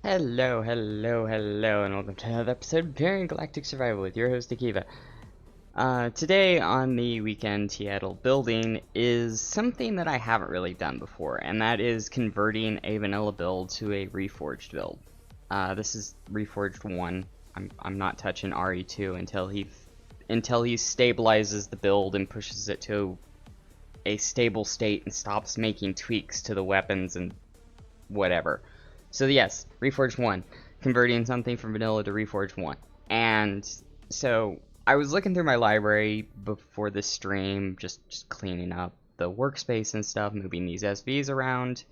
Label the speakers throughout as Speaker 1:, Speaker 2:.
Speaker 1: Hello, hello, hello, and welcome to another episode of Daring Galactic Survival with your host, Akeva. Today on the weekend Addled building is something that I haven't really done before, and that is converting a vanilla build to a reforged build. This is reforged 1. I'm not touching RE2 until he stabilizes the build and pushes it to a stable state and stops making tweaks to the weapons and whatever. So yes, Reforged 1, converting something from vanilla to Reforged 1. And so I was looking through my library before this stream, just cleaning up the workspace and stuff, moving these SVs around.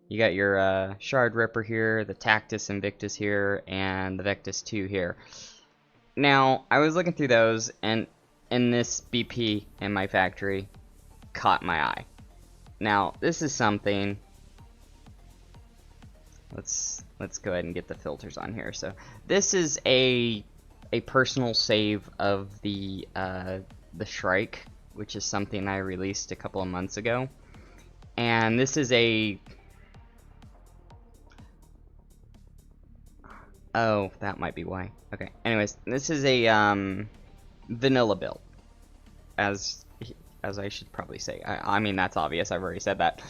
Speaker 1: You got your Shard Ripper here, the Tactus Invictus here, and the Vectus 2 here. Now, I was looking through those, and this BP in my factory caught my eye. Now, this is something... Let's go ahead and get the filters on here. So this is a personal save of the Shrike, which is something I released a couple of months ago, and this is a oh, that might be why. Okay. Anyways, this is a vanilla build, as I should probably say. I mean, that's obvious. I've already said that.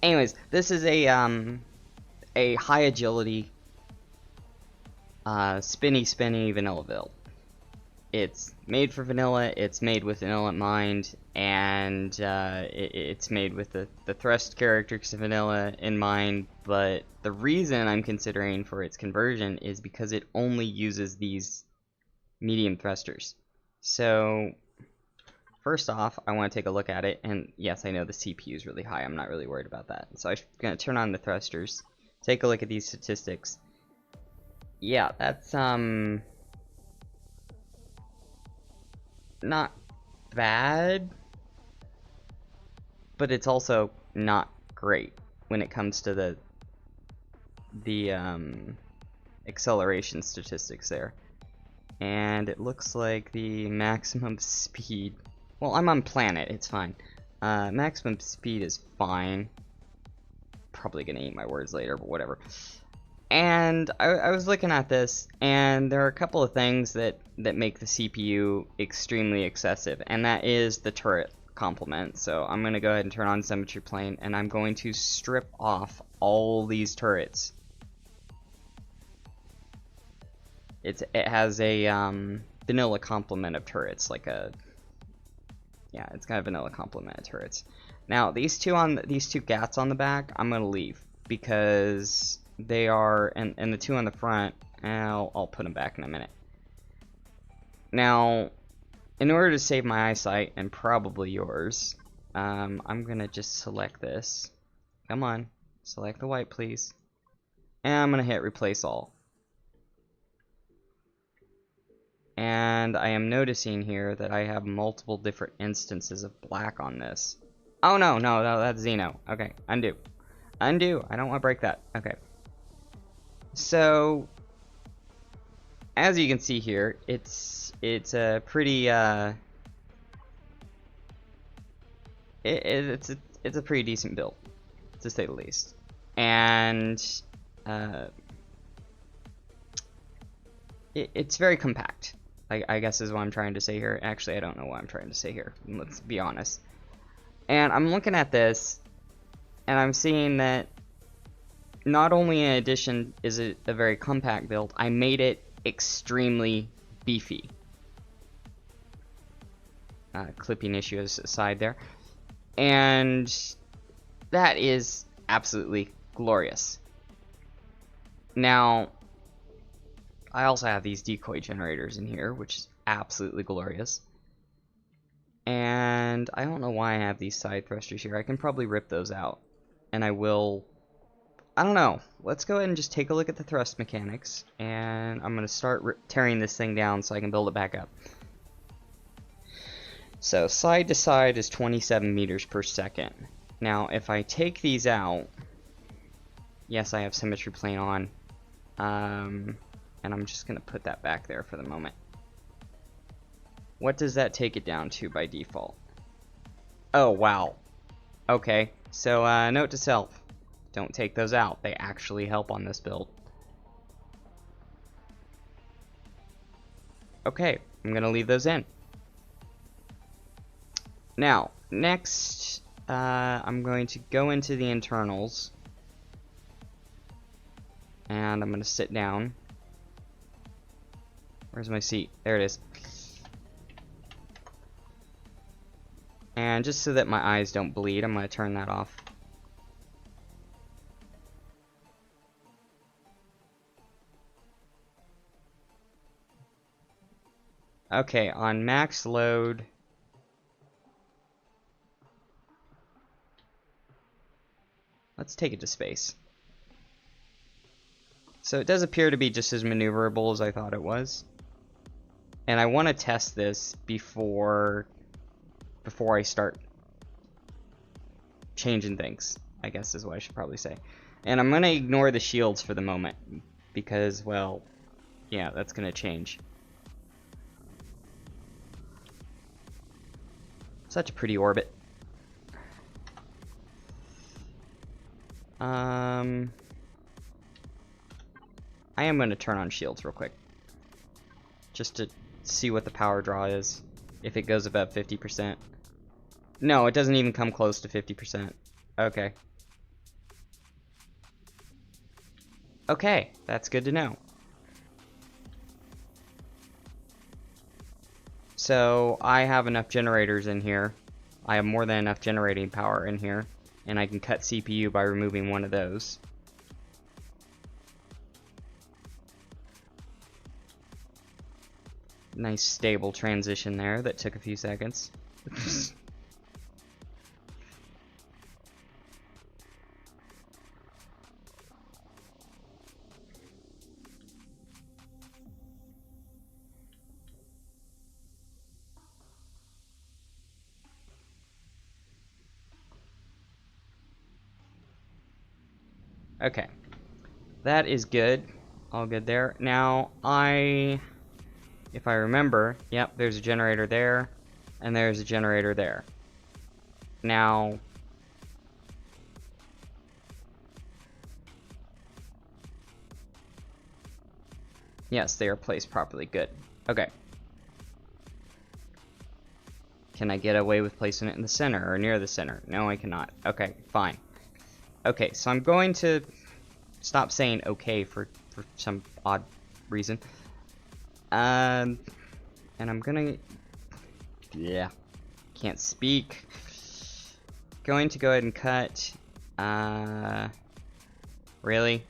Speaker 1: Anyways, this is a high agility, spinny vanilla build. It's made for vanilla, it's made with vanilla in mind, and it's made with the thrust characteristics of vanilla in mind, but the reason I'm considering for its conversion is because it only uses these medium thrusters. So, first off, I want to take a look at it, and yes, I know the CPU is really high, I'm not really worried about that. So I'm going to turn on the thrusters. Take a look at these statistics. Yeah, that's, not bad, but it's also not great when it comes to the acceleration statistics there. And it looks like the maximum speed, well, I'm on planet, it's fine. Maximum speed is fine. Probably gonna eat my words later, but whatever. And I was looking at this, and there are a couple of things that make the CPU extremely excessive, and that is the turret complement. So I'm gonna go ahead and turn on symmetry plane, and I'm going to strip off all these turrets. It has a vanilla complement of turrets, like a it's got a vanilla complement of turrets. Now, these two gats on the back, I'm gonna leave because they are, and the two on the front, I'll put them back in a minute. Now, in order to save my eyesight and probably yours, I'm gonna just select this. Come on, select the white, please, and I'm gonna hit replace all. And I am noticing here that I have multiple different instances of black on this. Oh, no, that's Xeno. Okay, undo. Undo. I don't want to break that. Okay. So, as you can see here, it's a pretty, it's a pretty decent build, to say the least. And, it's very compact, I guess is what I'm trying to say here. Actually, I don't know what I'm trying to say here. Let's be honest. And I'm looking at this, and I'm seeing that not only in addition is it a very compact build, I made it extremely beefy. Clipping issues aside there. And that is absolutely glorious. Now, I also have these decoy generators in here, which is absolutely glorious. And I don't know why I have these side thrusters here. I can probably rip those out. And I will... I don't know. Let's go ahead and just take a look at the thrust mechanics. And I'm going to start tearing this thing down so I can build it back up. So side to side is 27 meters per second. Now if I take these out... Yes, I have symmetry plane on. And I'm just going to put that back there for the moment. What does that take it down to by default? Oh, wow. Okay, so note to self. Don't take those out. They actually help on this build. Okay, I'm gonna leave those in. Now, next, I'm going to go into the internals. And I'm gonna sit down. Where's my seat? There it is. And just so that my eyes don't bleed, I'm gonna turn that off. Okay, on max load, let's take it to space. So it does appear to be just as maneuverable as I thought it was. And I want to test this before I start changing things, I guess is what I should probably say. And I'm going to ignore the shields for the moment, because, well, yeah, that's going to change. Such a pretty orbit. I am going to turn on shields real quick, just to see what the power draw is, if it goes above 50%. No, it doesn't even come close to 50%. Okay. Okay, that's good to know. So, I have enough generators in here. I have more than enough generating power in here. And I can cut CPU by removing one of those. Nice stable transition there that took a few seconds. Okay, that is good. All good there. Now, if I remember, yep, there's a generator there, and there's a generator there. Now, yes, they are placed properly. Good. Okay. Can I get away with placing it in the center or near the center? No, I cannot. Okay, fine. Okay, so I'm going to stop saying okay for some odd reason. And I'm gonna... Yeah. Can't speak. Going to go ahead and cut... Really?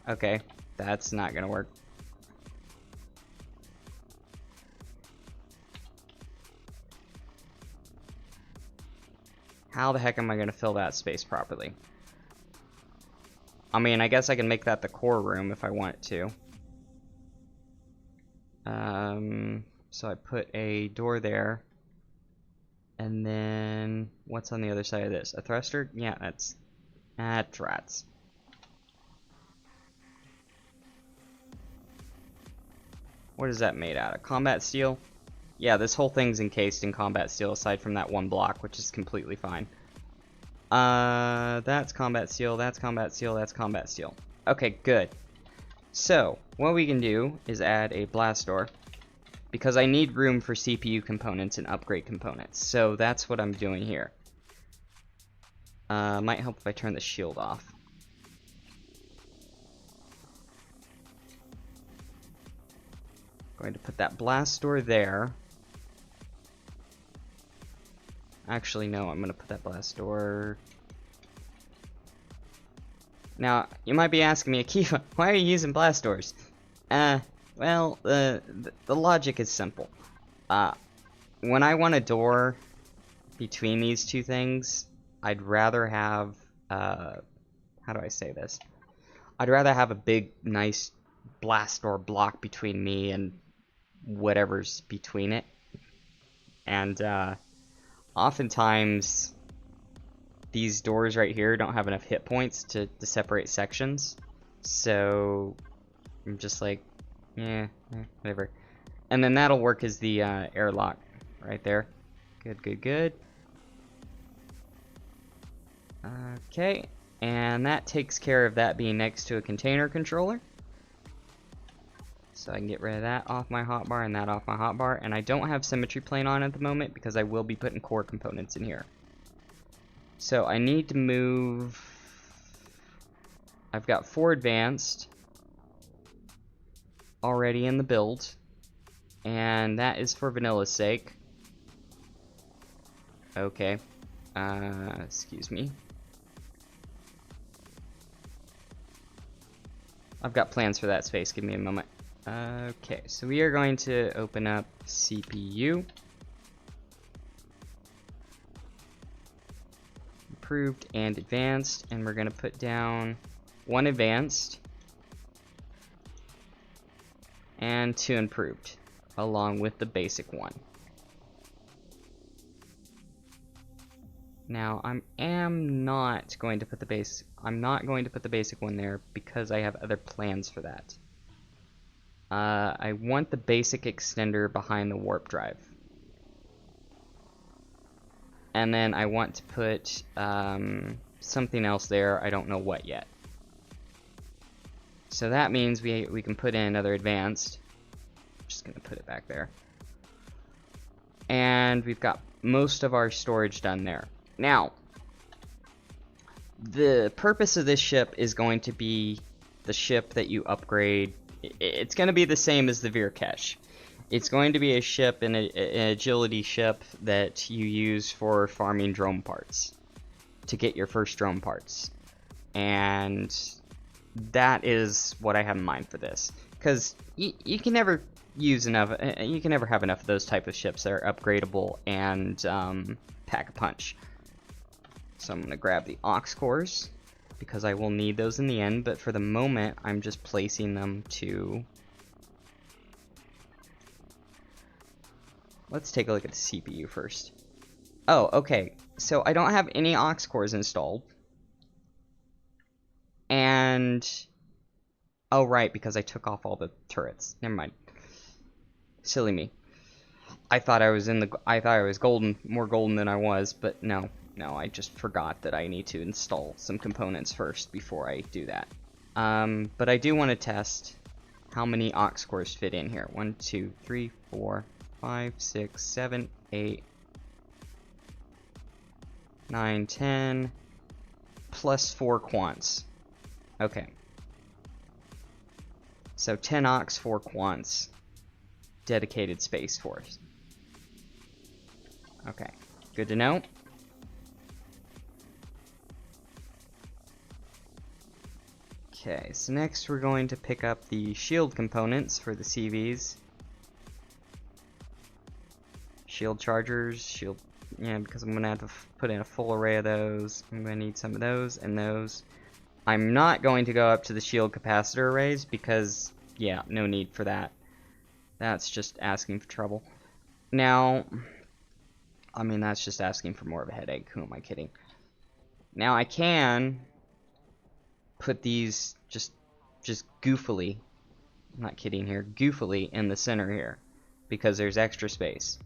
Speaker 1: Okay, that's not gonna work. How the heck am I going to fill that space properly? I mean, I guess I can make that the core room if I want to. So I put a door there. And then, what's on the other side of this? A thruster? Yeah, that's rats. What is that made out of? Combat steel? Yeah, this whole thing's encased in combat steel aside from that one block, which is completely fine. That's combat steel, that's combat steel, that's combat steel. Okay, good. So, what we can do is add a blast door, because I need room for CPU components and upgrade components. So that's what I'm doing here. Might help if I turn the shield off. Going to put that blast door there. Actually, no, I'm going to put that blast door... Now, you might be asking me, Akeva, why are you using blast doors? Well, the logic is simple. When I want a door between these two things, I'd rather have, how do I say this? I'd rather have a big, nice blast door block between me and whatever's between it. And, oftentimes, these doors right here don't have enough hit points to separate sections. So, I'm just like, yeah, whatever. And then that'll work as the airlock right there. Good, good, good. Okay, and that takes care of that being next to a container controller. So I can get rid of that off my hotbar and that off my hotbar. And I don't have symmetry plane on at the moment because I will be putting core components in here. So I need to move... I've got 4 advanced already in the build. And that is for vanilla's sake. Okay. Excuse me. I've got plans for that space. Give me a moment. Okay, so we are going to open up CPU. Improved and advanced. And we're going to put down 1 advanced and 2 improved, along with the basic one. Now I am not going to put the basic one there because I have other plans for that. I want the basic extender behind the warp drive. And then I want to put something else there, I don't know what yet. So that means we can put in another advanced. I'm just gonna put it back there. And we've got most of our storage done there. Now, the purpose of this ship is going to be the ship that you upgrade. It's going to be the same as the Virkesh. It's going to be a ship, an agility ship that you use for farming drone parts to get your first drone parts. And that is what I have in mind for this. Because you can never use enough, you can never have enough of those type of ships that are upgradable and pack a punch. So I'm going to grab the aux cores, because I will need those in the end, but for the moment, I'm just placing them to... Let's take a look at the CPU first. Oh, okay. So I don't have any aux cores installed. And... Oh, right, because I took off all the turrets. Never mind. Silly me. I thought I was golden, more golden than I was, but no. No, I just forgot that I need to install some components first before I do that. But I do want to test how many aux cores fit in here. 1, 2, 3, 4, 5, 6, 7, 8, 9, 10, plus 4 quants. Okay. So 10 aux, 4 quants. Dedicated space force. Okay, good to know. Okay, so next we're going to pick up the shield components for the CVs. Shield chargers, yeah, because I'm going to have to put in a full array of those. I'm going to need some of those and those. I'm not going to go up to the shield capacitor arrays because, yeah, no need for that. That's just asking for trouble. Now, I mean, that's just asking for more of a headache. Who am I kidding? Now I can put these just goofily, I'm not kidding here, goofily in the center here, because there's extra space.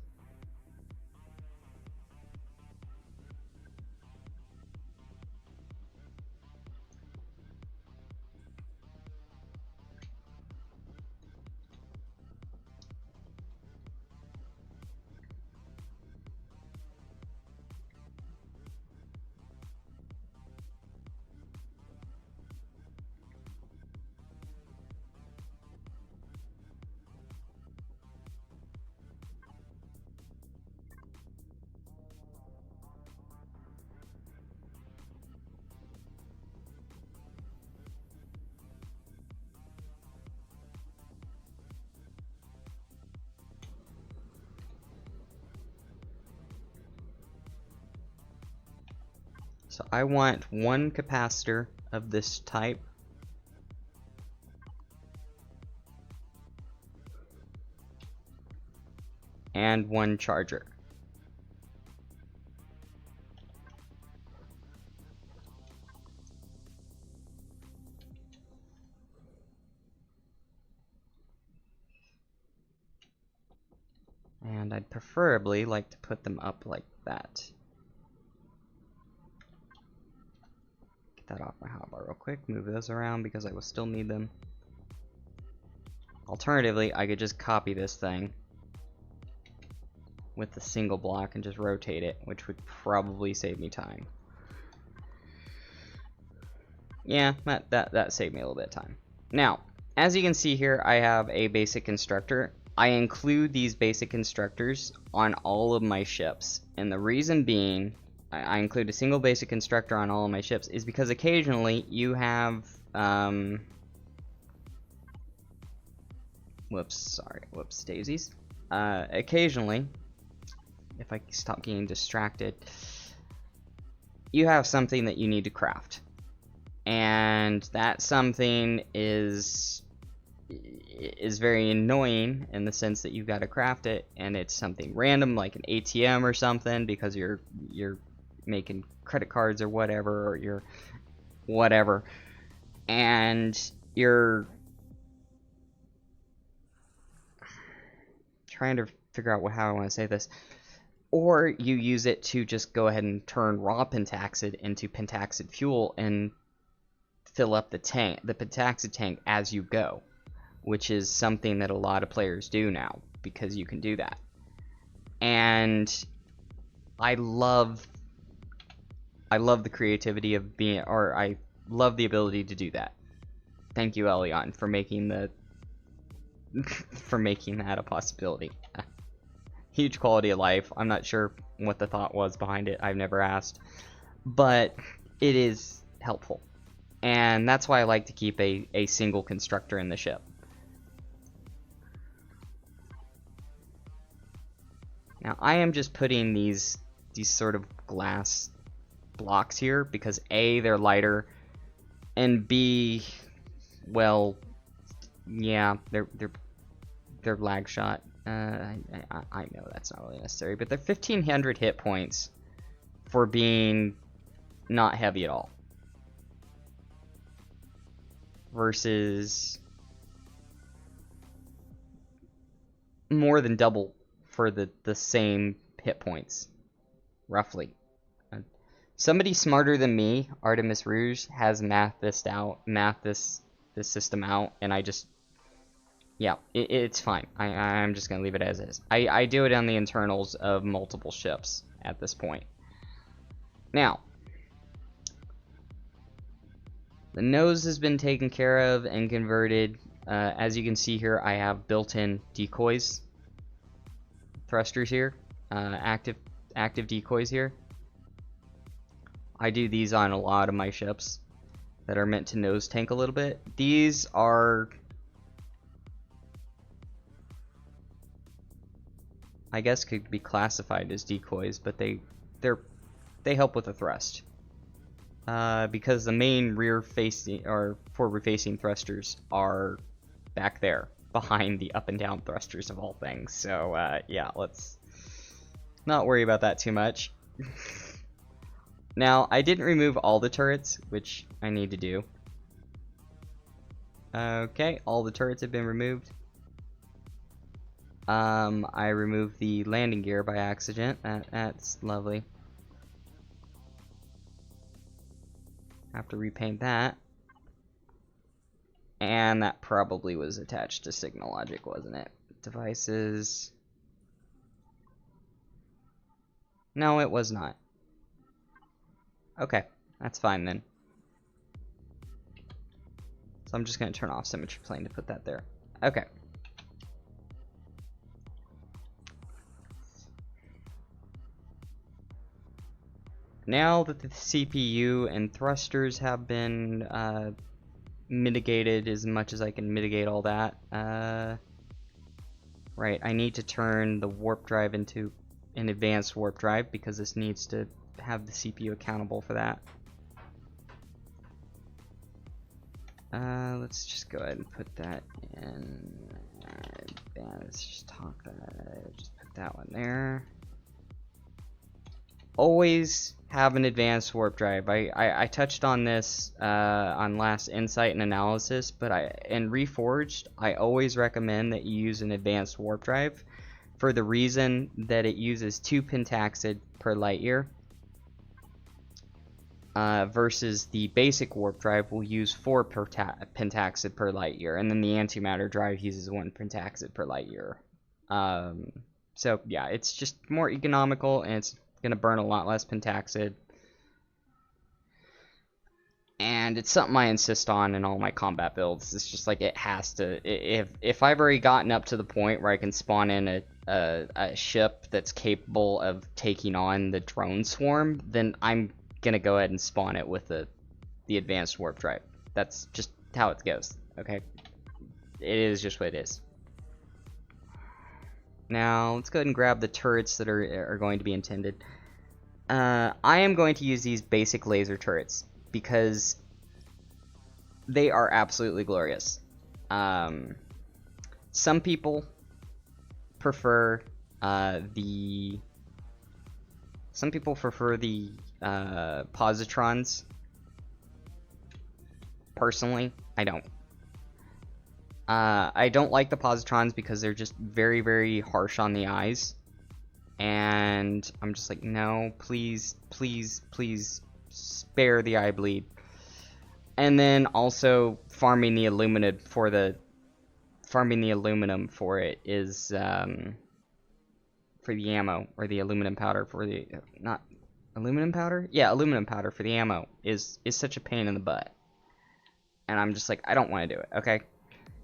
Speaker 1: So I want 1 capacitor of this type. And 1 charger. And I'd preferably like to put them up like that. that off my hotbar real quick. Move those around because I will still need them. Alternatively, I could just copy this thing with the single block and just rotate it, which would probably save me time. Yeah, that saved me a little bit of time. Now, as you can see here, I have a basic constructor. I include these basic constructors on all of my ships, and the reason being I include a single basic constructor on all of my ships is because occasionally you have whoops daisies. Occasionally, if I stop getting distracted, you have something that you need to craft, and that something is very annoying in the sense that you've got to craft it, and it's something random like an ATM or something because you're making credit cards or whatever, and you're trying to figure out how I want to say this, or you use it to just go ahead and turn raw pentaxid into pentaxid fuel and fill up the pentaxid tank as you go, which is something that a lot of players do now because you can do that. And I love the creativity of I love the ability to do that. Thank you, Elion, for making that a possibility. Huge quality of life. I'm not sure what the thought was behind it. I've never asked, but it is helpful. And that's why I like to keep a single constructor in the ship. Now I am just putting these sort of glass blocks here because A, they're lighter, and B, well, yeah, they're lag shot. I know that's not really necessary, but they're 1500 hit points for being not heavy at all, versus more than double for the same hit points, roughly. Somebody smarter than me, Artemis Rouge, has mathed this system out, and I just, yeah, it's fine. I'm just gonna leave it as is. I do it on the internals of multiple ships at this point. Now, the nose has been taken care of and converted. As you can see here, I have built-in decoys, thrusters here, active decoys here. I do these on a lot of my ships that are meant to nose tank a little bit. These are, I guess, could be classified as decoys, but they help with the thrust. Because the main rear-facing or forward-facing thrusters are back there, behind the up and down thrusters of all things. So yeah, let's not worry about that too much. Now, I didn't remove all the turrets, which I need to do. Okay, all the turrets have been removed. I removed the landing gear by accident. That's lovely. Have to repaint that. And that probably was attached to Signal Logic, wasn't it? Devices. No, it was not. Okay, that's fine then. So I'm just going to turn off Symmetry Plane to put that there. Okay. Now that the CPU and thrusters have been mitigated as much as I can mitigate all that, right, I need to turn the warp drive into an advanced warp drive because this needs to have the CPU accountable for that. Let's just go ahead and put that in. Let's just talk that. Just put that one there. Always have an advanced warp drive. I touched on this on last Insight and Analysis, but in Reforged, I always recommend that you use an advanced warp drive for the reason that it uses 2 pentaxid per light year. versus the basic warp drive will use 4 pentaxid per light year, and then the antimatter drive uses 1 pentaxid per light year. So yeah, it's just more economical, and it's gonna burn a lot less pentaxid. And it's something I insist on in all my combat builds. It's just like it has to. If I've already gotten up to the point where I can spawn in a ship that's capable of taking on the drone swarm, then I'm gonna go ahead and spawn it with the advanced warp drive. That's just how it goes. Okay, it is just what it is. Now let's go ahead and grab the turrets that are going to be intended. I am going to use these basic laser turrets because they are absolutely glorious. Some people prefer the positrons. Personally, I don't. I don't like the positrons because they're just very, very harsh on the eyes. And I'm just like, no, please, please, please spare the eye bleed. And then also farming the aluminum for it is for the ammo, or the aluminum powder for the not aluminum powder? Yeah, aluminum powder for the ammo is such a pain in the butt. And I'm just like, I don't want to do it, okay?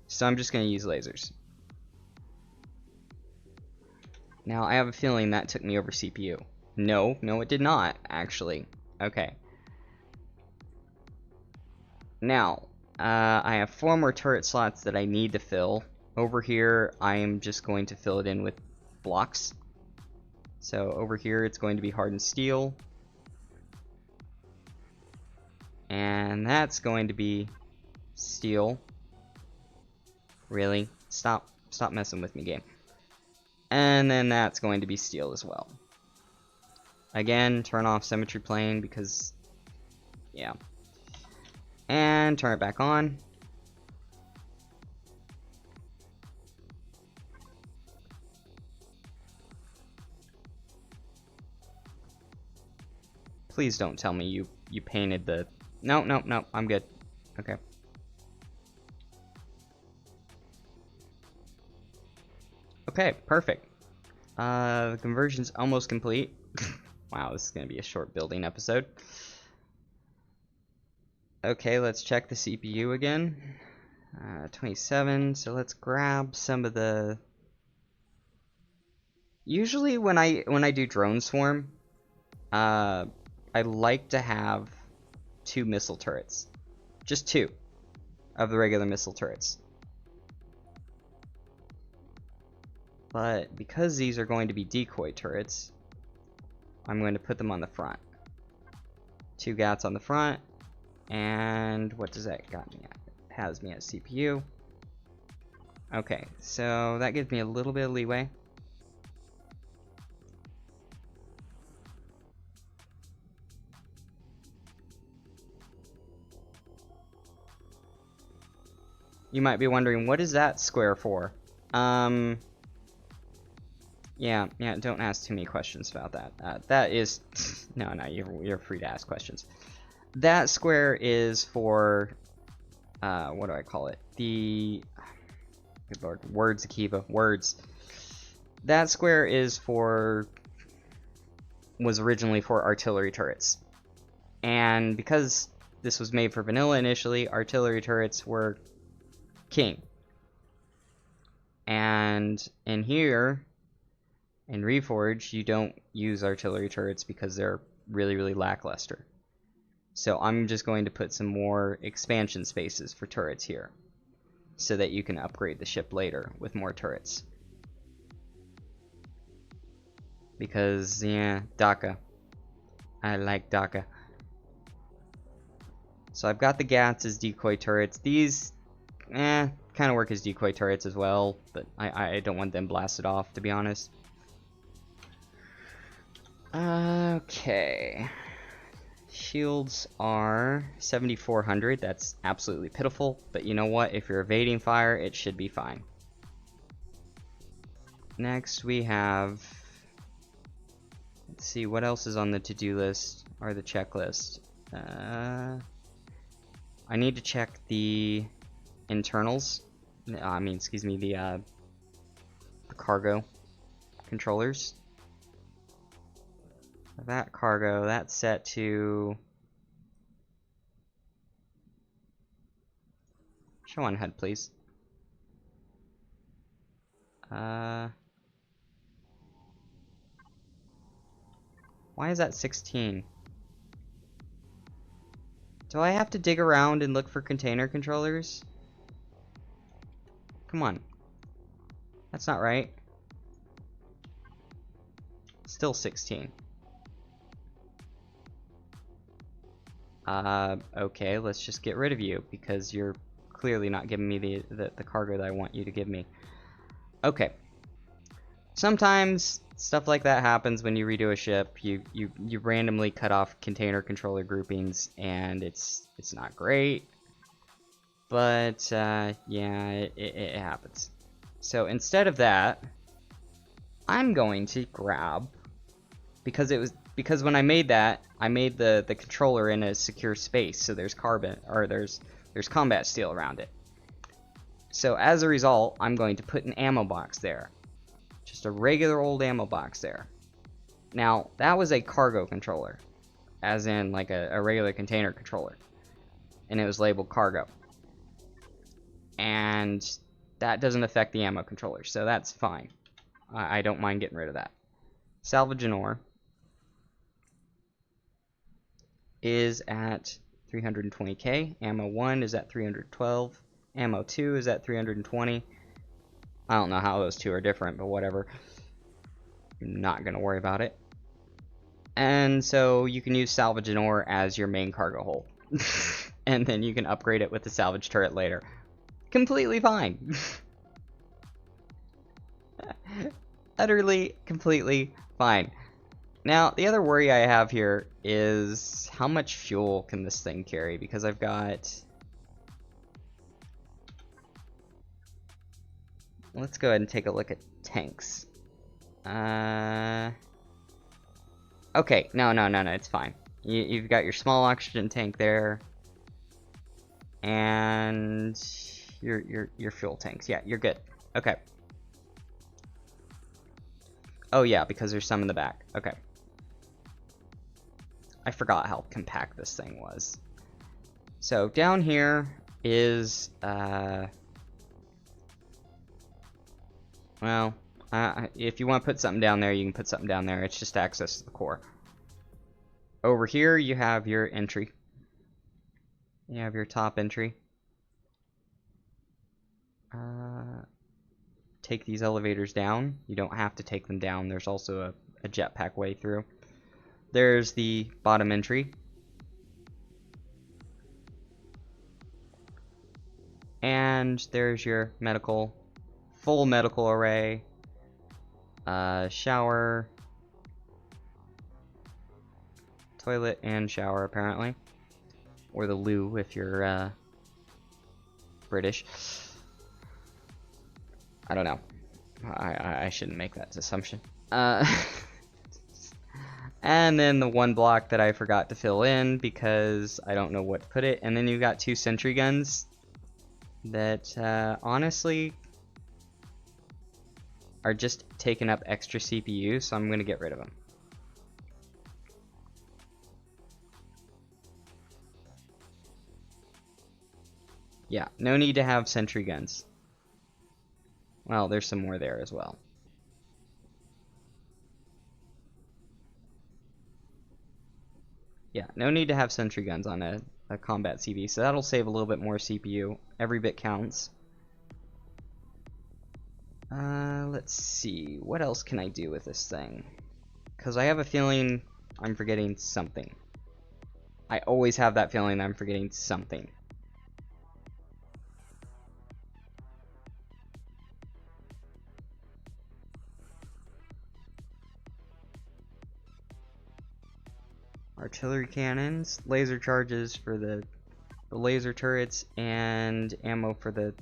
Speaker 1: So I'm just going to use lasers. Now, I have a feeling that took me over CPU. No, it did not, actually. Okay. Now, I have 4 more turret slots that I need to fill. Over here, I am just going to fill it in with blocks. So over here, it's going to be hardened steel. And that's going to be steel. Really? Stop messing with me, game. And then that's going to be steel as well. Again, turn off symmetry plane because, yeah. And turn it back on. Please don't tell me you painted the... No, I'm good. Okay. Okay, perfect. The conversion's almost complete. Wow, this is going to be a short building episode. Okay, let's check the CPU again. 27, so let's grab some of the... Usually when I do drone swarm, I like to have 2 missile turrets. Just 2 of the regular missile turrets. But because these are going to be decoy turrets, I'm going to put them on the front. 2 GATs on the front. And what does that got me at? It has me at CPU. Okay, so that gives me a little bit of leeway. You might be wondering, what is that square for? Yeah, don't ask too many questions about that. That is... No, you're free to ask questions. That square is for... what do I call it? The... Good lord, words, Akeva, words. That square is for... was originally for artillery turrets. And because this was made for vanilla initially, artillery turrets were king. And in here... in Reforge, you don't use artillery turrets because they're really, really lackluster. So I'm just going to put some more expansion spaces for turrets here, so that you can upgrade the ship later with more turrets. Because, yeah, DACA. I like DACA. So I've got the GATs as decoy turrets. These, kind of work as decoy turrets as well, but I don't want them blasted off, to be honest. Okay. Shields are 7,400. That's absolutely pitiful, but you know what? If you're evading fire, it should be fine. Next, we have... Let's see, what else is on the to-do list, or the checklist? I need to check the internals. I mean, excuse me, the cargo controllers. That cargo, that's set to... Show on HUD, please. Why is that 16? Do I have to dig around and look for container controllers? Come on. That's not right. Still 16. Okay, let's just get rid of you, because you're clearly not giving me the cargo that I want you to give me. Okay. Sometimes stuff like that happens when you redo a ship. You randomly cut off container controller groupings, and it's not great. But yeah, it happens. So instead of that, I'm going to grab, because when I made that, I made the controller in a secure space, so there's there's combat steel around it. So as a result, I'm going to put an ammo box there. Just a regular old ammo box there. Now, that was a cargo controller, as in like a regular container controller. And it was labeled cargo. And that doesn't affect the ammo controller, so that's fine. I don't mind getting rid of that. Salvage and ore is at 320k. Ammo 1 is at 312. Ammo 2 is at 320. I don't know how those two are different, but whatever. I'm not going to worry about it. And so you can use salvage and ore as your main cargo hold. And then you can upgrade it with the salvage turret later. Completely fine. Utterly, completely fine. Now, the other worry I have here is how much fuel can this thing carry? Because I've got... Let's go ahead and take a look at tanks. Okay, no, it's fine. You've got your small oxygen tank there. And your fuel tanks. Yeah, you're good. Okay. Oh yeah, because there's some in the back. Okay. I forgot how compact this thing was. So down here is well, if you want to put something down there, you can put something down there. It's just access to the core. Over here you have your entry. You have your top entry. Take these elevators down. You don't have to take them down. There's also a jetpack way through. There's the bottom entry. And there's your full medical array. Shower. Toilet and shower, apparently. Or the loo if you're British. I don't know. I shouldn't make that assumption. And then the one block that I forgot to fill in because I don't know what to put it. And then you've got 2 sentry guns that honestly are just taking up extra CPU, so I'm going to get rid of them. Yeah, no need to have sentry guns. Well, there's some more there as well. Yeah, no need to have sentry guns on a combat CV, so that'll save a little bit more CPU. Every bit counts. Let's see, what else can I do with this thing? Because I have a feeling I'm forgetting something. I always have that feeling that I'm forgetting something. Artillery cannons, laser charges for the laser turrets, and ammo for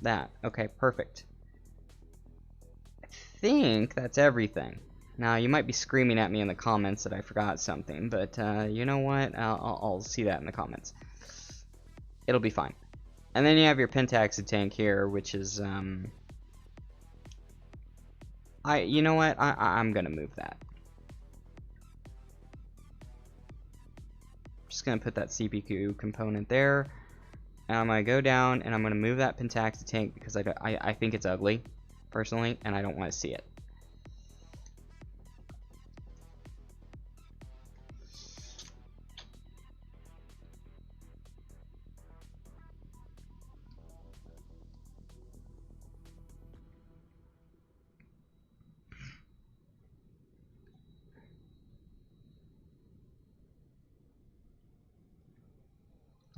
Speaker 1: that. Okay, perfect. I think that's everything. Now, you might be screaming at me in the comments that I forgot something, but you know what? I'll see that in the comments. It'll be fine. And then you have your pentaxid tank here, which is, you know what? I'm gonna move that. Just gonna put that CPU component there. And I'm gonna go down and I'm gonna move that pentaxid tank because I think it's ugly, personally, and I don't want to see it.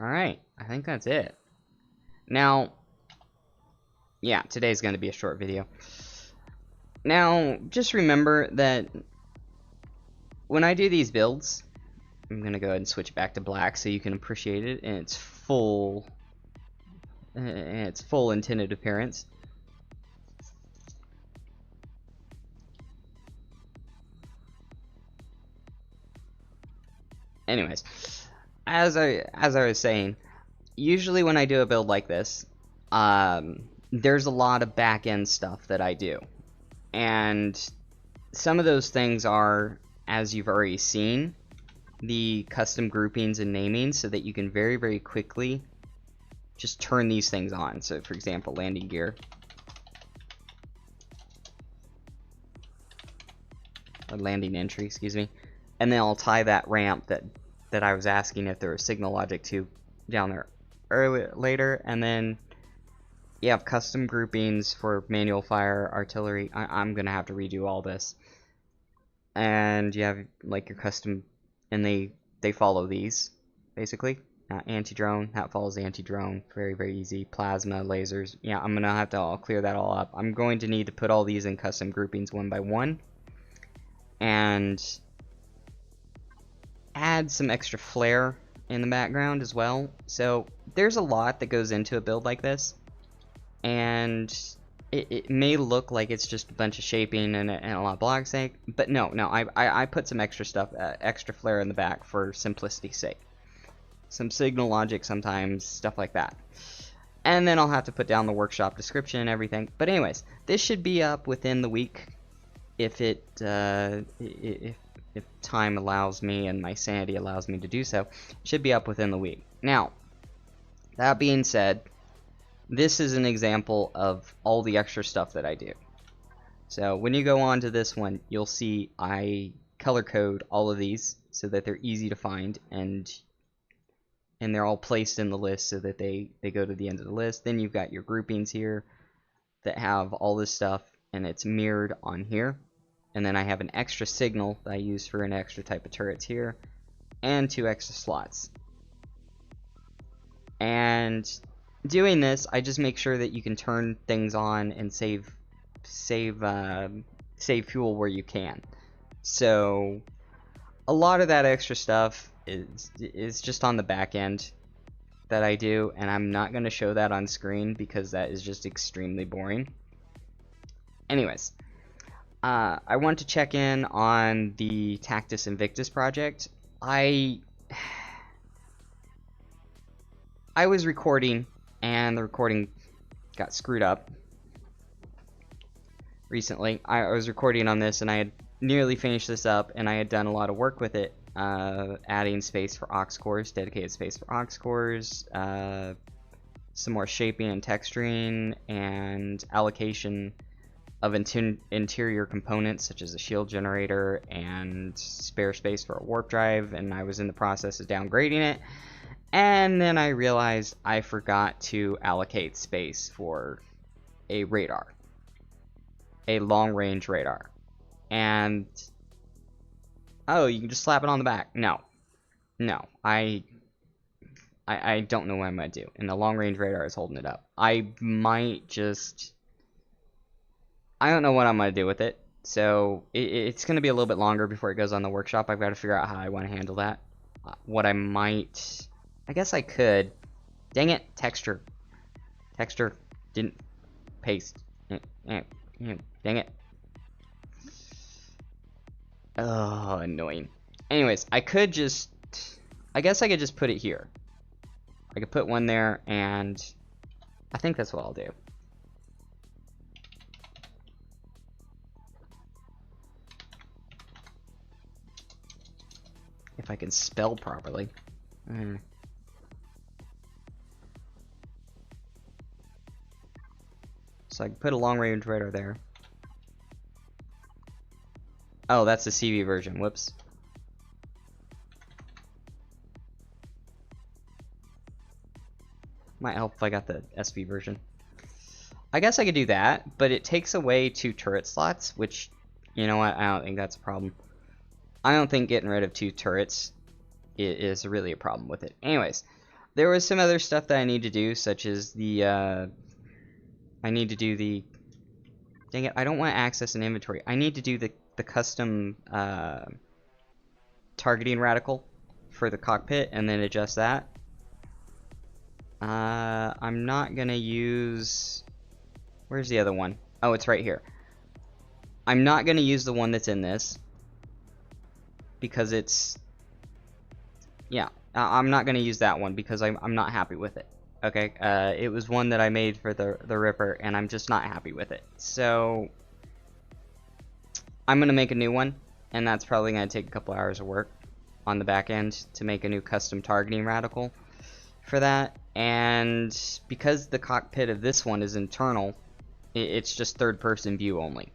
Speaker 1: Alright, I think that's it. Now, yeah, today's going to be a short video. Now, just remember that when I do these builds, I'm going to go ahead and switch back to black so you can appreciate it in its full intended appearance. Anyways, as I was saying, usually when I do a build like this, there's a lot of back-end stuff that I do. And some of those things are, as you've already seen, the custom groupings and naming so that you can very, very quickly just turn these things on. So, for example, landing gear. Or landing entry, excuse me. And then I'll tie that ramp that I was asking if there was signal logic to down there later. And then you have custom groupings for manual fire, artillery. I'm going to have to redo all this. And you have like your custom, and they follow these, basically. Anti-drone, that follows anti-drone. Very, very easy. Plasma, lasers. Yeah, I'm going to have to all clear that all up. I'm going to need to put all these in custom groupings one by one. And add some extra flair in the background as well. So there's a lot that goes into a build like this. And it may look like it's just a bunch of shaping and a lot of block sake, but no, I put some extra stuff, extra flair in the back for simplicity's sake. Some signal logic sometimes, stuff like that. And then I'll have to put down the workshop description and everything. But anyways, this should be up within the week if time allows me and my sanity allows me to do so. It should be up within the week. Now, that being said, this is an example of all the extra stuff that I do. So when you go on to this one, you'll see I color code all of these so that they're easy to find, and they're all placed in the list so that they go to the end of the list. Then you've got your groupings here that have all this stuff, and it's mirrored on here. And then I have an extra signal that I use for an extra type of turrets here, and 2 extra slots. And doing this, I just make sure that you can turn things on and save fuel where you can. So a lot of that extra stuff is just on the back end that I do, and I'm not going to show that on screen because that is just extremely boring. Anyways, I want to check in on the Tactus Invictus project. I was recording, and the recording got screwed up recently. I was recording on this, and I had nearly finished this up, and I had done a lot of work with it, adding space for aux cores, dedicated space for aux cores, some more shaping and texturing, and allocation of interior components such as a shield generator and spare space for a warp drive, and I was in the process of downgrading it. And then I realized I forgot to allocate space for a radar, a long-range radar. And oh, you can just slap it on the back. No, I don't know what I'm gonna do, and the long-range radar is holding it up. I don't know what I'm gonna do with it, so it's gonna be a little bit longer before it goes on the workshop. I've got to figure out how I want to handle that. What I might, I guess I could. Dang it, texture didn't paste. Dang it. Oh, annoying. Anyways, I could just... I guess I could just put it here. I could put one there, and I think that's what I'll do. If I can spell properly. So I can put a long-range radar there. Oh, that's the CV version. Whoops. Might help if I got the SV version. I guess I could do that, but it takes away 2 turret slots, which, you know what, I don't think that's a problem. I don't think getting rid of 2 turrets is really a problem with it. Anyways, there was some other stuff that I need to do, such as the, I need to do the, dang it, I don't want to access an inventory. I need to do the custom, targeting radical for the cockpit, and then adjust that. I'm not gonna use, where's the other one? Oh, it's right here. I'm not gonna use the one that's in this, because it's, yeah, I'm not gonna use that one because I'm not happy with it. Okay, it was one that I made for the Ripper, and I'm just not happy with it. So I'm gonna make a new one, and that's probably gonna take a couple hours of work on the back end to make a new custom targeting radical for that. And because the cockpit of this one is internal, it's just third-person view only.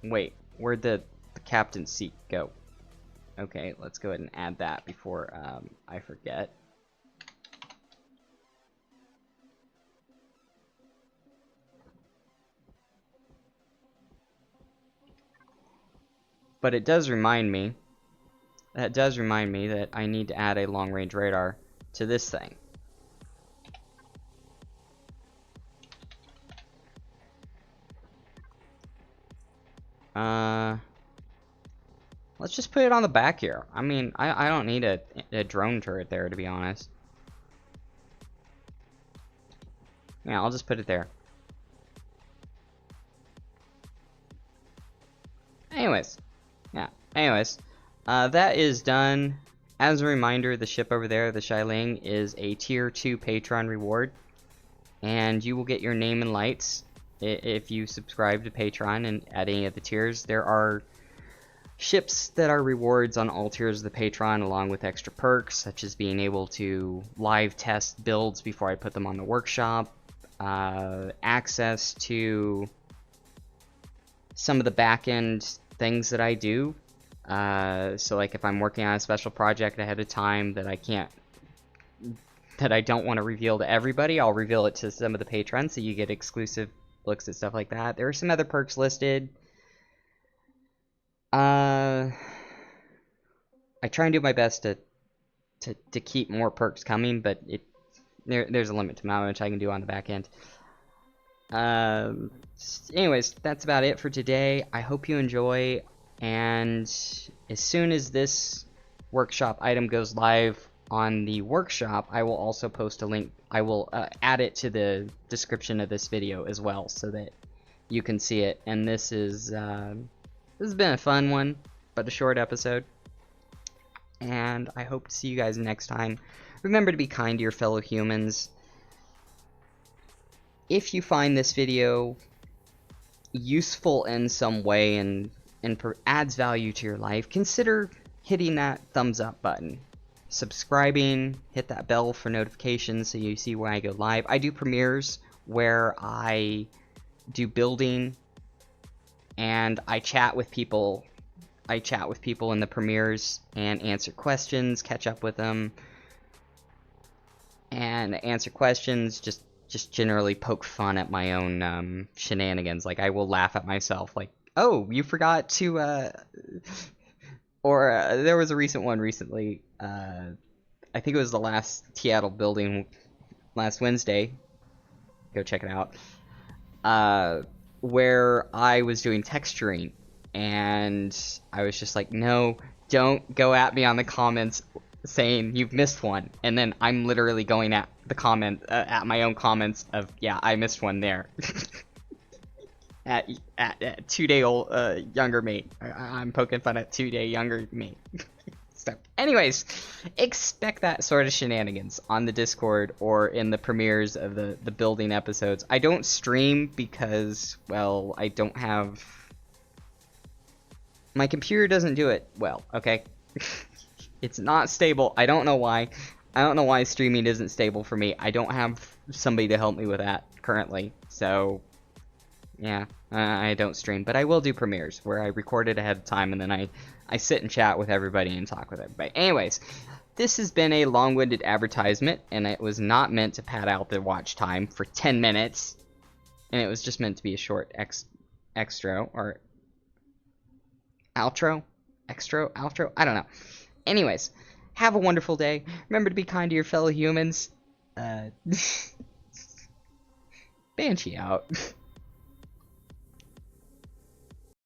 Speaker 1: Wait, where'd the captain's seat go? Okay, let's go ahead and add that before I forget. But it does remind me, that I need to add a long-range radar to this thing. Let's just put it on the back here. I mean, I don't need a drone turret there, to be honest. Yeah, I'll just put it there. Anyways, yeah, that is done. As a reminder, the ship over there, the Xiling, is a tier 2 Patreon reward, and you will get your name and lights if you subscribe to Patreon and at any of the tiers. There are ships that are rewards on all tiers of the Patreon, along with extra perks, such as being able to live test builds before I put them on the workshop, access to some of the back-end things that I do. So like if I'm working on a special project ahead of time that I don't want to reveal to everybody, I'll reveal it to some of the patrons, so you get exclusive looks at stuff like that. There are some other perks listed. I try and do my best to keep more perks coming, but there's a limit to how much I can do on the back end. Anyways, that's about it for today. I hope you enjoy, and as soon as this workshop item goes live on the workshop, I will also post a link. I will add it to the description of this video as well, so that you can see it. And this has been a fun one, but a short episode, and I hope to see you guys next time. Remember to be kind to your fellow humans. If you find this video useful in some way and adds value to your life, consider hitting that thumbs up button, subscribing, hit that bell for notifications so you see when I go live. I do premieres where I do building, and I chat with people. I chat with people in the premieres and answer questions, catch up with them, and answer questions, just generally poke fun at my own shenanigans. Like, I will laugh at myself, like, oh, you forgot to, or there was a recent one recently, I think it was the last Addled building last Wednesday, go check it out, where I was doing texturing, and I was just like, no, don't go at me on the comments saying you've missed one, and then I'm literally going at the comment, at my own comments of, yeah, I missed one there. at 2-day old younger me. I'm poking fun at 2-day younger me. So, anyways, expect that sort of shenanigans on the Discord or in the premieres of the building episodes. I don't stream because, well, I don't have... My computer doesn't do it well, okay? It's not stable. I don't know why. I don't know why streaming isn't stable for me. I don't have somebody to help me with that currently. So, yeah, I don't stream. But I will do premieres where I record it ahead of time and then I sit and chat with everybody and talk with everybody. Anyways, this has been a long-winded advertisement, and it was not meant to pad out the watch time for 10 minutes. And it was just meant to be a short extra or outro? Outro? I don't know. Anyways, have a wonderful day. Remember to be kind to your fellow humans. Banshee out.